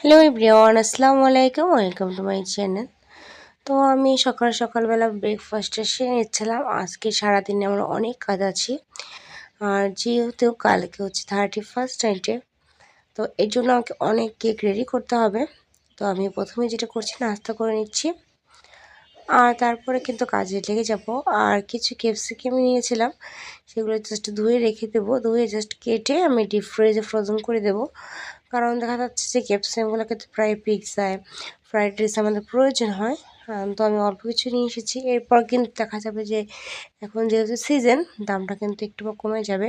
Hello everyone, আসসালামু আলাইকুম। Welcome to my channel. তো আমি সকালবেলা ব্রেকফাস্টে সেরে নিচ্ছিলাম। আজকে সারাদিনে আমার অনেক কাজ আছে, আর যেহেতু কালকে হচ্ছে 31st নাইটে, তো এর জন্য আমাকে অনেক কেক রেডি করতে হবে। তো আমি প্রথমে যেটা করছি, নাস্তা করে নিচ্ছি, আর তারপরে কিন্তু কাজে লেগে যাব। আর কিছু ক্যাপসিকাম নিয়েছিলাম, সেগুলো জাস্ট ধুয়ে রেখে দেবো। ধুয়ে জাস্ট কেটে আমি ডিপ ফ্রিজে ফ্রোজেন করে দেবো। কারণ দেখা যাচ্ছে যে ক্যাপসিকামগুলো কিন্তু প্রায় পিৎজায়, ফ্রাইড রাইসে আমাদের প্রয়োজন হয়। তো আমি অল্প কিছু নিয়ে এসেছি। এরপর কিন্তু দেখা যাবে যে এখন যেহেতু সিজন, দামটা কিন্তু একটু কমে যাবে।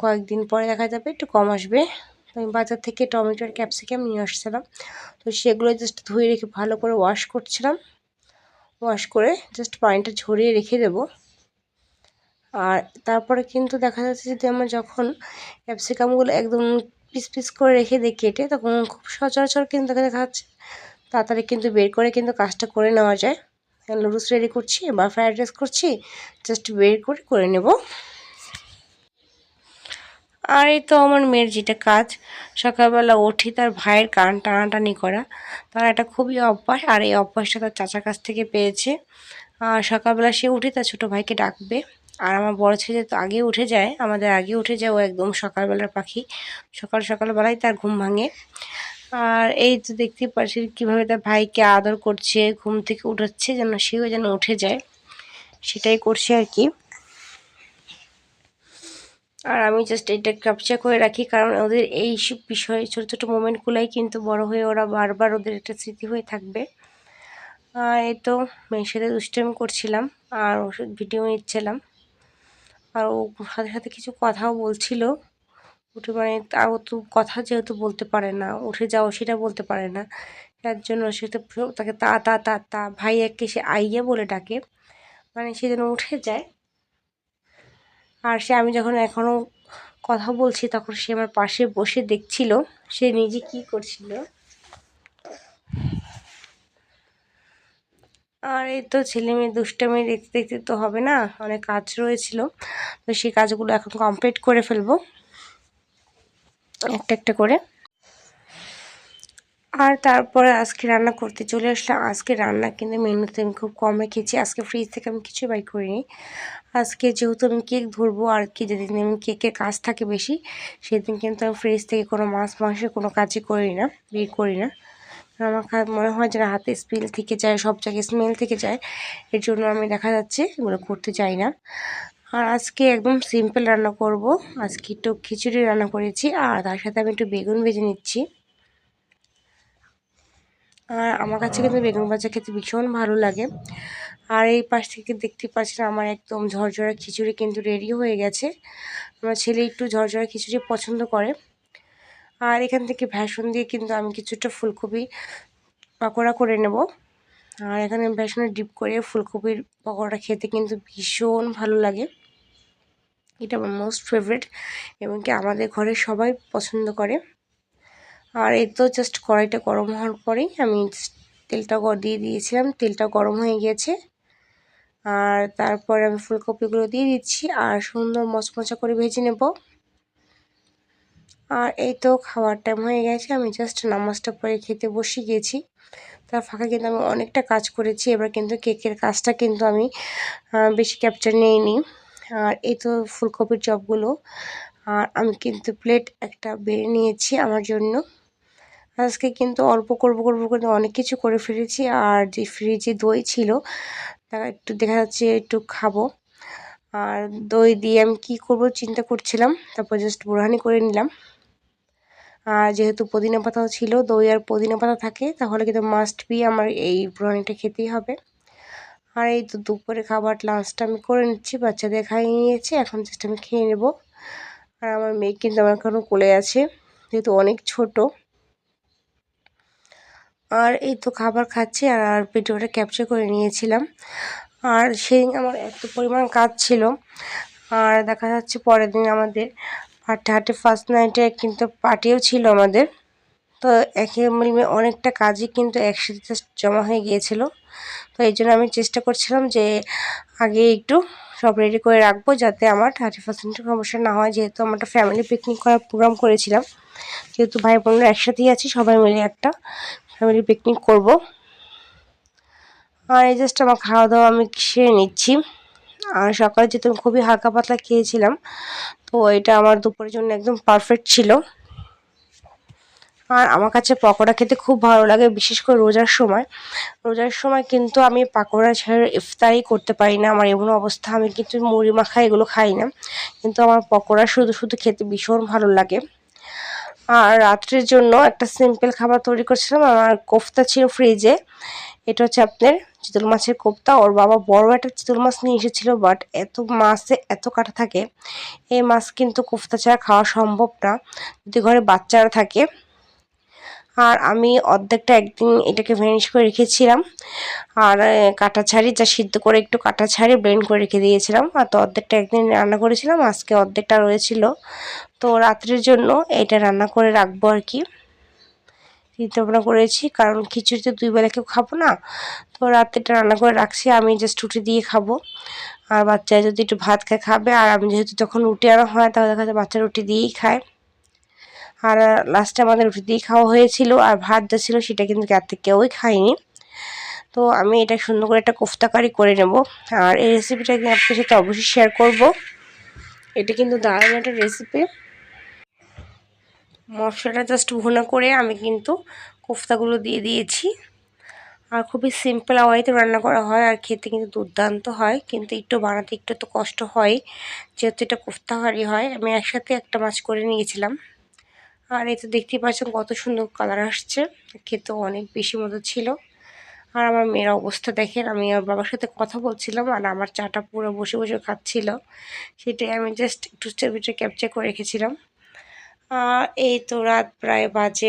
কয়েকদিন পরে দেখা যাবে একটু কম আসবে। তো আমি বাজার থেকে টমেটো আর ক্যাপসিকাম নিয়ে আসছিলাম। তো সেগুলো জাস্ট ধুয়ে রেখে ভালো করে ওয়াশ করছিলাম। ওয়াশ করে জাস্ট পানিটা ঝরিয়ে রেখে দেবো। আর তারপরে কিন্তু দেখা যাচ্ছে যদি আমরা যখন ক্যাপসিকামগুলো একদম পিস পিস করে রেখে দিই কেটে, তখন খুব সচরাচর কিন্তু দেখা যাচ্ছে তাড়াতাড়ি কিন্তু বের করে কিন্তু কাজটা করে নেওয়া যায়। নুডলস রেডি করছি বা ফ্রাইড রাইস করছি, জাস্ট বের করে করে নেব। আর এই তো আমার মেয়ের যেটা কাজ, সকালবেলা উঠি তার ভাইয়ের কান টানাটানি করা। তার একটা খুবই অভ্যাস, আর এই অভ্যাসটা তার চাচার কাছ থেকে পেয়েছে। আর সকালবেলা সে উঠে তার ছোটো ভাইকে ডাকবে। আর আমার বড় ছেলে তো আগে উঠে যায়, আমাদের আগে উঠে যায়, ও একদম সকালবেলার পাখি। সকালবেলায় তার ঘুম ভাঙে। আর এই তো দেখতেই পাচ্ছি কীভাবে তার ভাইকে আদর করছে, ঘুম থেকে উঠাচ্ছে যেন সেও যেন উঠে যায়, সেটাই করছে আর কি। আর আমি জাস্ট এটা ক্যাপচার করে রাখি, কারণ ওদের এই সব বিষয়ে ছোটো ছোটো মোমেন্টগুলোই কিন্তু বড় হয়ে ওরা বারবার ওদের একটা স্মৃতি হয়ে থাকবে। এই তো মেয়ের সাথে দুষ্টামি করছিলাম আর ওষুধ ভিডিও নিচ্ছিলাম। আর ও সাথে সাথে কিছু কথাও বলছিল। উঠে মানে আর ও তো কথা যেহেতু বলতে পারে না, উঠে যাও সেটা বলতে পারে না, তার জন্য সে তো তাকে তা তা তা তা ভাইয়াকে সে আইয়া বলে ডাকে, মানে সে যেন উঠে যায়। আর সে আমি যখন এখনও কথা বলছি তখন সে আমার পাশে বসে দেখছিল সে নিজে কি করছিল। আর এই তো ছেলে মেয়ে দুষ্টামি দেখতে দেখতে তো হবে না, অনেক কাজ রয়েছিল, তো সেই কাজগুলো এখন কমপ্লিট করে ফেলবো একটা একটা করে। আর তারপরে আজকে রান্না করতে চলে আসলাম। আজকে রান্না কিন্তু মেনুতে আমি খুব কম রেখেছি, আজকে ফ্রিজ থেকে আমি কিছু বাই করিনি। আজকে যেহেতু আমি কেক ধরবো, আর কি যেদিন আমি কেকের কাজ থাকে বেশি, সেদিন কিন্তু আমি ফ্রিজ থেকে কোনো মাছ মাংসের কোনো কাজই করি না, বের করি না। আমার মনে হয় যেন হাতে স্মেল থেকে যায়, সব জায়গায় স্মেল থেকে যায়, এর জন্য আমি দেখা যাচ্ছে এগুলো করতে চাই না। আর আজকে একদম সিম্পল রান্না করব। আজকে একটু খিচুড়ি রান্না করেছি, আর তার সাথে আমি একটু বেগুন ভেজে নিচ্ছি। আর আমার কাছে কিন্তু বেগুন ভাজা খেতে ভীষণ ভালো লাগে। আর এই পাশ থেকে দেখতে পাচ্ছেন আমার একদম ঝরঝরা খিচুড়ি কিন্তু রেডি হয়ে গেছে। আমার ছেলে একটু ঝরঝরা খিচুড়ি পছন্দ করে। আর এখান থেকে ভেষণ দিয়ে কিন্তু আমি কিছুটা ফুলকপি পকোড়া করে নেব। আর এখানে বেসনে ডিপ করে ফুলকপির পকোড়া খেতে কিন্তু ভীষণ ভালো লাগে, এটা আমার মোস্ট ফেভারিট, এবং কি আমাদের ঘরে সবাই পছন্দ করে। আর এই তো জাস্ট কড়াইটা গরম হওয়ার পরেই আমি তেলটা দিয়ে দিয়েছিলাম, তেলটা গরম হয়ে গিয়েছে। আর তারপরে আমি ফুলকপিগুলো দিয়ে দিচ্ছি আর সুন্দর মচমচা করে ভেজে নেব। আর এই তো খাওয়ার টাইম হয়ে গেছে, আমি জাস্ট নামাজটা পড়ে খেতে বসে গিয়েছি। তার ফাঁকে কিন্তু আমি অনেকটা কাজ করেছি। এবার কিন্তু কেকের কাজটা কিন্তু আমি বেশি ক্যাপচার নিইনি। আর এই তো ফুলকপির চপগুলো, আর আমি কিন্তু প্লেট একটা বেড়ে নিয়েছি আমার জন্য। আজকে কিন্তু অল্প করব করে অনেক কিছু করে ফেলেছি। আর যে ফ্রিজে দই ছিল, তা একটু দেখা যাচ্ছে একটু খাবো। আর দই দিয়ে আমি কী করব চিন্তা করছিলাম, তারপর জাস্ট বোরহানি করে নিলাম। আর যেহেতু পুদিনা পাতাও ছিল, দই আর পুদিনা পাতা থাকে, তাহলে কিন্তু মাস্ট বি আমার এই বোরহানিটা খেতেই হবে। আর এই তো দুপুরে খাবার লাঞ্চটা আমি করে নিচ্ছি, বাচ্চাদের খাইয়ে নিয়েছি, এখন জাস্ট আমি খেয়ে নেব। আর আমার মেয়ে কিন্তু আমার এখনও কোলে আছে, যেহেতু অনেক ছোট। আর এই তো খাবার খাচ্ছি, আর ভিডিওটা ক্যাপচার করে নিয়েছিলাম। আর সেই আমার এত পরিমাণ কাজ ছিল। আর দেখা যাচ্ছে পরের দিন আমাদের 31st নাইটে কিন্তু পার্টিও ছিল আমাদের। তো একে মিলে অনেকটা কাজই কিন্তু একসাথে জাস্ট জমা হয়ে গিয়েছিল। তো এই জন্য আমি চেষ্টা করছিলাম যে আগে একটু সব রেডি করে রাখবো, যাতে আমার 30% সমস্যা না হয়। যেহেতু আমরা একটা ফ্যামিলি পিকনিক করার প্রোগ্রাম করেছিলাম, যেহেতু ভাই বোনরা একসাথেই আছি, সবাই মিলে একটা ফ্যামিলি পিকনিক করব। আর এই জাস্ট আমার খাওয়া দাওয়া আমি সেরে নিচ্ছি। আর সকালে যেহেতু খুবই হালকা পাতলা খেয়েছিলাম, তো এটা আমার দুপুরের জন্য একদম পারফেক্ট ছিল। আর আমার কাছে পকোড়া খেতে খুব ভালো লাগে, বিশেষ করে রোজার সময়। রোজার সময় কিন্তু আমি পকোড়া ছাড়া ইফতারি করতে পারি না, আমার এমন অবস্থা। আমি কিন্তু মুড়ি মাখা এগুলো খাই না, কিন্তু আমার পকোড়া শুধু শুধু খেতে ভীষণ ভালো লাগে। আর রাত্রের জন্য একটা সিম্পল খাবার তৈরি করছিলাম। আমার কোফতা ছিল ফ্রিজে, এটা হচ্ছে আপনার চিতল মাছের কোফতা। ওর বাবা বড় একটা চিতল মাছ নিয়ে এসেছিল, বাট এত মাছে এত কাটা থাকে, এই মাছ কিন্তু কোফতা ছাড়া খাওয়া সম্ভব না যদি ঘরে বাচ্চারা থাকে। আর আমি অর্ধেকটা একদিন এটাকে ভ্যানিশ করে রেখেছিলাম, আর কাটা ছাড়ি যা সিদ্ধ করে একটু কাটা ছাড়ি ব্লেন্ড করে রেখে দিয়েছিলাম। আর তো অর্ধেকটা একদিন রান্না করেছিলাম, আজকে অর্ধেকটা রয়েছিল। তো রাত্রের জন্য এটা রান্না করে রাখবো আর কি, চিন্তাভাবনা করেছি। কারণ খিচুড়ি তো 2 বেলা কেউ খাবো না, তো রাত্রেটা রান্না করে রাখছি। আমি জাস্ট রুটি দিয়ে খাবো, আর বাচ্চারা যদি একটু ভাত খায় খাবে। আর আমি যেহেতু যখন রুটি আনা হয়, তাহলে দেখা যায় বাচ্চা রুটি দিয়েই খায়। আর লাস্টে আমাদের রুটি দিয়ে খাওয়া হয়েছিল, আর ভাত যা ছিল সেটা কিন্তু রাতে কেউই খায়নি। তো আমি এটা সুন্দর করে একটা কোফতা কারি করে নেব। আর এই রেসিপিটা কিন্তু আপনার সাথে অবশ্যই শেয়ার করব। এটা কিন্তু দারুণ একটা রেসিপি। মশলাটা জাস্ট ভুনা করে আমি কিন্তু কোফতাগুলো দিয়ে দিয়েছি। আর খুবই সিম্পল ওয়েতে রান্না করা হয়, আর খেতে কিন্তু দুর্দান্ত হয়। কিন্তু একটু বানাতে একটু তো কষ্ট হয়, যেহেতু এটা কোফতা কারি হয়। আমি একসাথে একটা মাছ করে নিয়েছিলাম। আর এই তো দেখতেই পাচ্ছেন কত সুন্দর কালার আসছে, খেতেও অনেক বেশি মতো ছিল। আর আমার মেয়ের অবস্থা দেখেন, আমি ওর বাবার সাথে কথা বলছিলাম, আর আমার চাটা পুরো বসে বসে খাচ্ছিল। সেটাই আমি জাস্ট একটু ছবিটা ক্যাপচার করে রেখেছিলাম। এই তো রাত প্রায় বাজে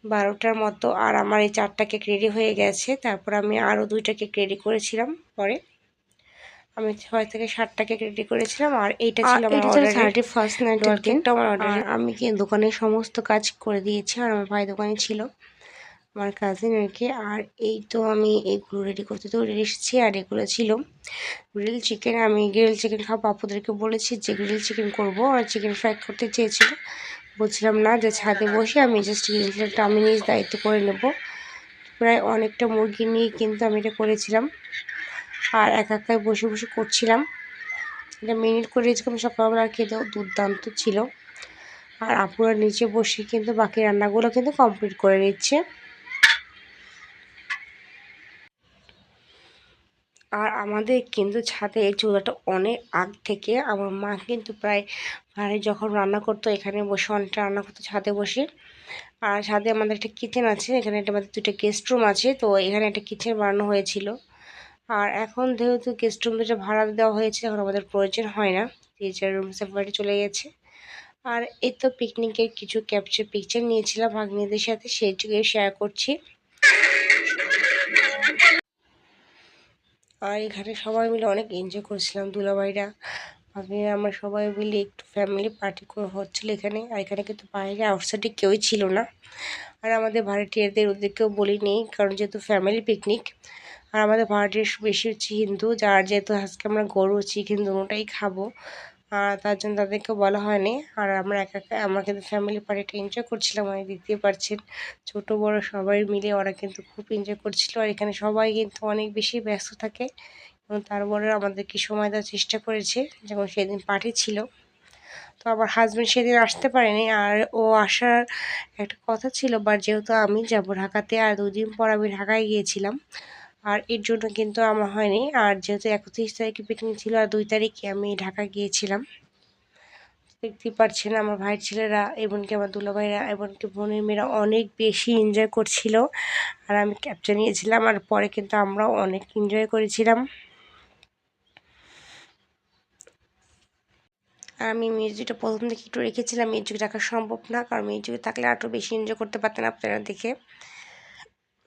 12:30 মতো, আর আমার এই 4টা কেক রেডি হয়ে গেছে। তারপর আমি আরও 2টা কেক রেডি করেছিলাম পরে। আমি 6 থেকে 7টা কেক রেডি করেছিলাম, আর এইটা ছিল আমার অর্ডারে 31st নাইটের কেকটা আমার অর্ডারে। আর আমি কি দোকানের সমস্ত কাজ করে দিয়েছি, আর আমার ভাই দোকানে ছিল, আমার কাজিন আর কি। আর এই তো আমি এইগুলো রেডি করতে তো রেডি এসেছি। আর এগুলো ছিল গ্রিল চিকেন। আমি গ্রিল চিকেন খাবো, আপুদেরকে বলেছি যে গ্রিল চিকেন করবো, আর চিকেন ফ্রাই করতে চেয়েছিল। বলছিলাম না, যে ছাদে বসে আমি জাস্ট গ্রিল চিকেনটা আমি নিজ দায়িত্ব করে নেব। প্রায় অনেকটা মুরগি নিয়ে কিন্তু আমি এটা করেছিলাম, আর একা একাই বসে বসে করছিলাম। এটা মিনিট করেছিলাম সকালবেলা, খেতেও দুর্দান্ত ছিল। আর আপুরা নিচে বসে কিন্তু বাকি রান্নাগুলো কিন্তু কমপ্লিট করে নিচ্ছে। আর আমাদের কিন্তু ছাদে এই চুলাটা অনেক আগ থেকে, আমার মা কিন্তু প্রায় ঘরে যখন রান্না করতো এখানে বসে অনেকটা রান্না করতো ছাদে বসে। আর ছাদে আমাদের একটা কিচেন আছে, এখানে একটা আমাদের 2টা গেস্ট রুম আছে, তো এখানে একটা কিচেন বানানো হয়েছিল। আর এখন যেহেতু গেস্ট রুম 2টা ভাড়া দেওয়া হয়েছে, এখন আমাদের প্রয়োজন হয় না, যে যার রুম সেপারেটে চলে গেছে। আর এই তো পিকনিকের কিছু ক্যাপচার পিকচার নিয়েছিলাম ভাগ্নিদের সাথে, সেইটুকুই শেয়ার করছি। আর এখানে সবাই মিলে অনেক এনজয় করছিলাম, দুলাভাইরা ভাগ্নিরা আমরা সবাই মিলে একটু ফ্যামিলি পার্টি হচ্ছিলো এখানে। আর এখানে কিন্তু বাইরে আউটসাইডে কেউই ছিল না। আর আমাদের ভাড়াটিয়াদের ওদেরকেও বলিনি, কারণ যেহেতু ফ্যামিলি পিকনিক। আর আমাদের ভাড়াটিয়ার বেশি হচ্ছে হিন্দু, যার যেহেতু আজকে আমরা গরু চিকেন দুটোটাই খাবো, আর তার জন্য তাদেরকে বলা হয়নি। আর আমরা একা একা আমরা কিন্তু ফ্যামিলি পার্টিটা এনজয় করছিলাম, মানে দেখতে পাচ্ছেন ছোট বড় সবাই মিলে ওরা কিন্তু খুব এনজয় করছিল। আর এখানে সবাই কিন্তু অনেক বেশি ব্যস্ত থাকে, এবং তারপরে আমাদেরকে সময় দেওয়ার চেষ্টা করেছে, যেমন সেদিন পার্টি ছিল। তো আমার হাজব্যান্ড সেদিন আসতে পারেনি, আর ও আসার একটা কথা ছিল, বাট যেহেতু আমি যাব ঢাকাতে, আর 2 দিন পর আমি ঢাকায় গিয়েছিলাম, আর এর জন্য কিন্তু আমার হয়নি। আর যেহেতু 31 তারিখে পিকনিক ছিল, আর 2 তারিখে আমি ঢাকা গিয়েছিলাম। দেখতেই পাচ্ছেন আমার ভাইয়ের ছেলেরা, এমনকি আমার দুলাভাইরা, এমনকি বোনের মেয়েরা অনেক বেশি এনজয় করছিল। আর আমি ক্যাপচার নিয়েছিলাম, আর পরে কিন্তু আমরাও অনেক এনজয় করেছিলাম। আর আমি মিউজিকটা প্রথম থেকে একটু রেখেছিলাম, মিউজিক রাখা সম্ভব না, কারণ মিউজিক থাকলে আরও বেশি এনজয় করতে পারতেন আপনারা দেখে।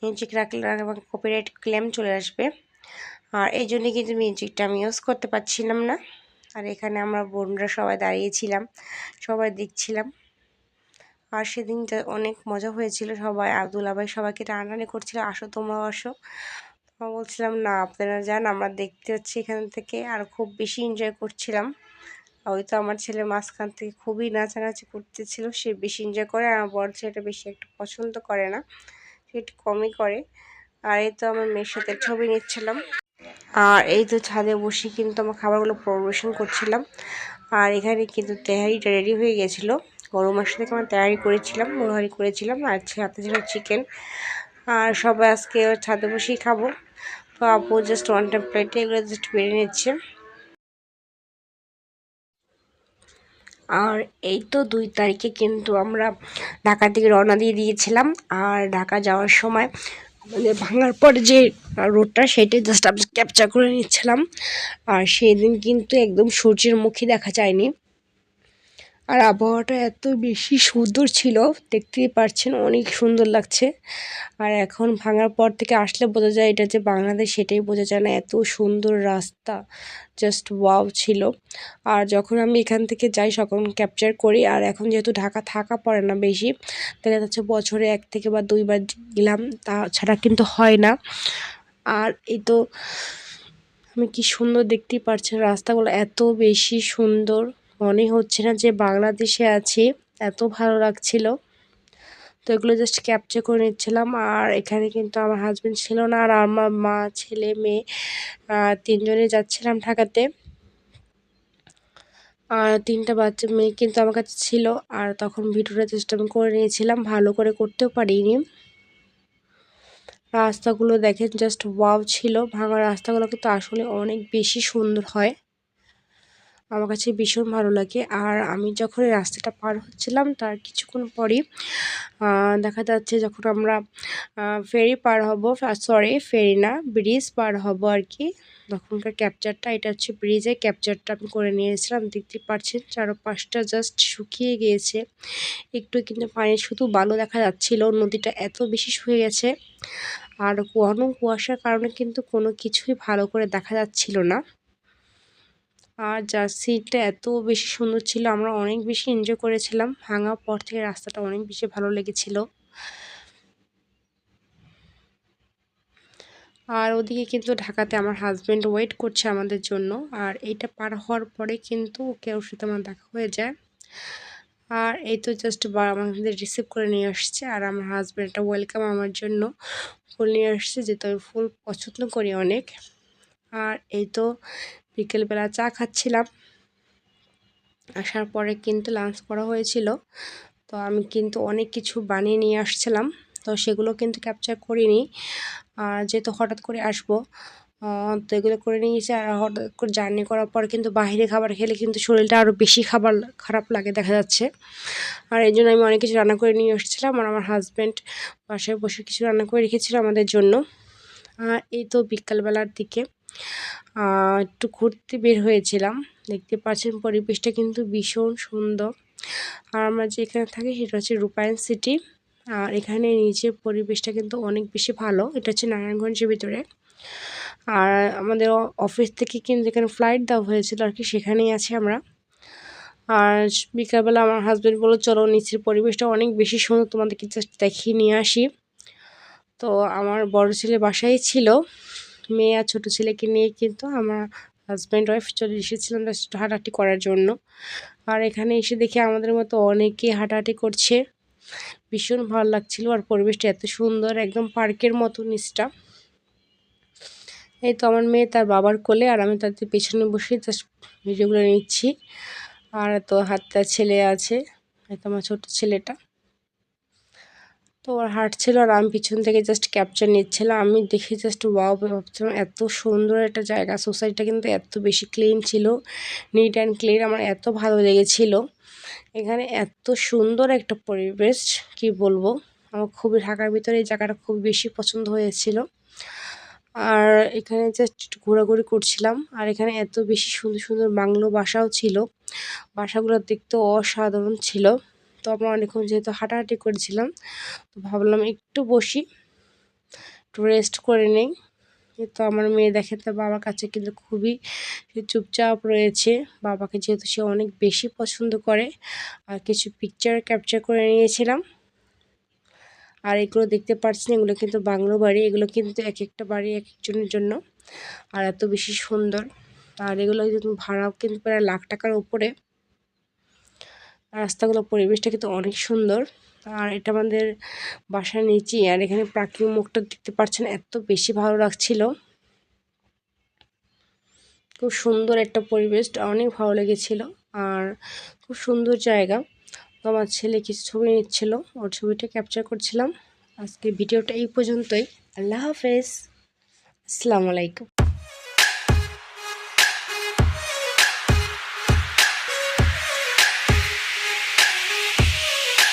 মিউজিক রাখলে এবং কপিরাইট ক্লেম চলে আসবে, আর এই জন্যে কিন্তু মিউজিকটা আমি ইউজ করতে পারছিলাম না। আর এখানে আমরা বোনরা সবাই দাঁড়িয়েছিলাম, সবাই দেখছিলাম। আর সেদিনটা অনেক মজা হয়েছিল, সবাই দুলাভাই সবাইকে টানাটানি করছিল, আসো তোমরাও আসো। বলছিলাম না আপনারা যান, আমরা দেখতে হচ্ছে এখান থেকে, আর খুব বেশি এনজয় করছিলাম। ওই তো আমার ছেলে মাঝখান থেকে খুবই নাচানাচি করতেছিল, সে বেশি এনজয় করে। আর আমার বড় ছেলেটা বেশি একটু পছন্দ করে না, সে একটু কমই করে। আর এই তো আমার মেয়ের সাথে ছবি নিচ্ছিলাম। আর এই তো ছাদে বসে কিন্তু আমার খাবারগুলো পরিবেশন করছিলাম। আর এখানে কিন্তু তেহারিটা রেডি হয়ে গেছিলো। গরু মাংস থেকে আমরা তেহারি করেছিলাম, মোহারি করেছিলাম, আর সাথে ছিল চিকেন। আর সবাই আজকে ছাদে বসেই খাবো। তো আপু জাস্ট ওয়ান টাইম প্লেটে এগুলো জাস্ট বেড়ে নিচ্ছে। আর এই তো 2 তারিখে কিন্তু আমরা ঢাকা থেকে রওনা দিয়ে দিয়েছিলাম। আর ঢাকা যাওয়ার সময় আমাদের ভাঙার পর যে রোডটা, সেটাই জাস্ট আমি ক্যাপচার করে নিচ্ছিলাম। আর সেদিন কিন্তু একদম সূর্যের মুখই দেখা যায়নি। আর আবহাওয়াটা এত বেশি সুন্দর ছিল, দেখতেই পাচ্ছেন অনেক সুন্দর লাগছে। আর এখন ভাঙার পর থেকে আসলে বোঝা যায় এটা যে বাংলাদেশ, সেটাই বোঝা যায় না, এত সুন্দর রাস্তা, জাস্ট ওয়াও ছিল। আর যখন আমি এখান থেকে যাই তখন ক্যাপচার করি। আর এখন যেহেতু ঢাকা থাকা পড়ে না বেশি, দেখা যাচ্ছে বছরে 1 থেকে বা 2 বার গেলাম, তাছাড়া কিন্তু হয় না। আর এই তো আমি কি সুন্দর, দেখতেই পাচ্ছেন রাস্তাগুলো এত বেশি সুন্দর, মনে হচ্ছে না যে বাংলাদেশে আছি, এত ভালো লাগছিল। তো এগুলো জাস্ট ক্যাপচার করে নিচ্ছিলাম। আর এখানে কিন্তু আমার হাজব্যান্ড ছিল না, আর আমার মা, ছেলে, মেয়ে 3 জনে যাচ্ছিলাম ঢাকাতে। আর 3টা বাচ্চা মেয়ে কিন্তু আমার কাছে ছিল। আর তখন ভিডিওটা জাস্ট আমি করে নিয়েছিলাম, ভালো করে করতেও পারিনি। রাস্তাগুলো দেখেন জাস্ট ওয়াও ছিল। ভাঙা রাস্তাগুলো কিন্তু আসলে অনেক বেশি সুন্দর হয়, আমার কাছে ভীষণ ভালো লাগে। আর আমি যখন এই রাস্তাটা পার হচ্ছিলাম তার কিছুক্ষণ পরই দেখা যাচ্ছে যখন আমরা ফেরি পার হব, সরি ফেরি না, ব্রিজ পার হব আর কি, তখনকার ক্যাপচারটা, এটা হচ্ছে ব্রিজের ক্যাপচারটা আমি করে নিয়েছিলাম। দেখতে পাচ্ছেন চারপাশটা জাস্ট শুকিয়ে গিয়েছে, একটু কিন্তু পানি শুধু বালু দেখা যাচ্ছিল, নদীটা এত বেশি শুকিয়ে গেছে। আর ঘন কুয়াশার কারণে কিন্তু কোনো কিছুই ভালো করে দেখা যাচ্ছিল না। আর জার্সিটা এত বেশি সুন্দর ছিল, আমরা অনেক বেশি এনজয় করেছিলাম। ভাঙার পর থেকে রাস্তাটা অনেক বেশি ভালো লেগেছিল। আর ওদিকে কিন্তু ঢাকাতে আমার হাজব্যান্ড ওয়েট করছে আমাদের জন্য। আর এইটা পার হওয়ার পরে কিন্তু ওকে, ওর সাথে আমার দেখা হয়ে যায়। আর এই তো জাস্ট আমাদের রিসিভ করে নিয়ে আসছে। আর আমার হাজব্যান্ড একটা ওয়েলকাম আমার জন্য ফুল নিয়ে আসছে, যেহেতু আমি ফুল পছন্দ করি অনেক। আর এই তো বিকেলবেলা চা খাচ্ছিলাম, আসার পরে কিন্তু লাঞ্চ করা হয়েছিল। তো আমি কিন্তু অনেক কিছু বানিয়ে নিয়ে আসছিলাম, তো সেগুলো কিন্তু ক্যাপচার করিনি। আর যেহেতু হঠাৎ করে আসবো, তো এগুলো করে নিয়েছি। আর হঠাৎ করে জার্নি করার পর কিন্তু বাইরে খাবার খেলে কিন্তু শরীরটা আরও বেশি খারাপ লাগে দেখা যাচ্ছে। আর এই জন্য আমি অনেক কিছু রান্না করে নিয়ে এসেছিলাম। আর আমার হাজব্যান্ড বাসায় বসে কিছু রান্না করে রেখেছিল আমাদের জন্য। এই তো বিকালবেলার দিকে একটু ঘুরতে বের হয়েছিলাম। দেখতে পাচ্ছেন পরিবেশটা কিন্তু ভীষণ সুন্দর। আর আমরা যেখানে থাকি সেটা হচ্ছে রূপায়ণ সিটি। আর এখানে নিচের পরিবেশটা কিন্তু অনেক বেশি ভালো, এটা হচ্ছে নারায়ণগঞ্জের ভিতরে। আর আমাদের অফিস থেকে কিন্তু এখানে ফ্লাইট দেওয়া হয়েছিল আর কি, সেখানেই আছি আমরা। আর বিকালবেলা আমার হাজব্যান্ড বললো চলো নিচের পরিবেশটা অনেক বেশি সুন্দর, তোমাদেরকে জাস্ট দেখিয়ে নিয়ে আসি। তো আমার বড় ছেলে বাসায় ছিল, মেয়ে আর ছোটো ছেলেকে নিয়ে কিন্তু আমার হাজব্যান্ড ওয়াইফ চলে এসেছিলাম জাস্ট হাঁটাহাঁটি করার জন্য। আর এখানে এসে দেখি আমাদের মতো অনেকে হাঁটাহাঁটি করছে, ভীষণ ভালো লাগছিল। আর পরিবেশটা এত সুন্দর, একদম পার্কের মতো নিচটা। এই তো আমার মেয়ে তার বাবার কোলে, আর আমি তাদের পেছনে বসে জাস্ট ভিডিওগুলো নিচ্ছি। আর তো হাতটা ছেলে আছে, তো আমার ছোটো ছেলেটা তো ওর হাঁটছিল, আর আমি পিছন থেকে জাস্ট ক্যাপচার নিচ্ছিলাম। আমি দেখে জাস্ট ওয়াও, ভাবছিলাম এত সুন্দর একটা জায়গা। সোসাইটিটা কিন্তু এত বেশি ক্লিন ছিল, নিট অ্যান্ড ক্লিন, আমার এত ভালো লেগেছিল। এখানে এত সুন্দর একটা পরিবেশ, কি বলবো, আমার খুবই, ঢাকার ভিতরে এই জায়গাটা খুব বেশি পছন্দ হয়েছিল। আর এখানে জাস্ট ঘোরাঘুরি করছিলাম। আর এখানে এত বেশি সুন্দর সুন্দর বাংলো বাসাও ছিল, বাসাগুলো দেখতে অসাধারণ ছিল। তো আমরা অনেকক্ষণ যেহেতু হাঁটাহাঁটি করেছিলাম, তো ভাবলাম একটু বসি, একটু রেস্ট করে নেই। তো আমার মেয়ে দেখে তার বাবার কাছে কিন্তু খুবই চুপচাপ রয়েছে, বাবাকে যেহেতু সে অনেক বেশি পছন্দ করে। আর কিছু পিকচার ক্যাপচার করে নিয়েছিলাম। আর এগুলো দেখতে পাচ্ছেন, এগুলো কিন্তু বাংলো বাড়ি। এগুলো কিন্তু এক একটা বাড়ি এক একজনের জন্য, আর এত বেশি সুন্দর। আর এগুলো কিন্তু ভাড়াও কিন্তু প্রায় লাখ টাকার উপরে। রাস্তাগুলো, পরিবেশটা কিন্তু অনেক সুন্দর। আর এটা আমাদের বাসার নিচেই। আর এখানে প্রাকৃতিক মুখটা দেখতে পাচ্ছেন, এত বেশি ভালো লাগছিল। খুব সুন্দর একটা পরিবেশ, অনেক ভালো লেগেছিল। আর খুব সুন্দর জায়গা। তো আমার ছেলে কিছু ছবি নিচ্ছিল, ওর ছবিটা ক্যাপচার করছিলাম। আজকে ভিডিওটা এই পর্যন্তই। আল্লাহ হাফেজ, আসসালামু আলাইকুম।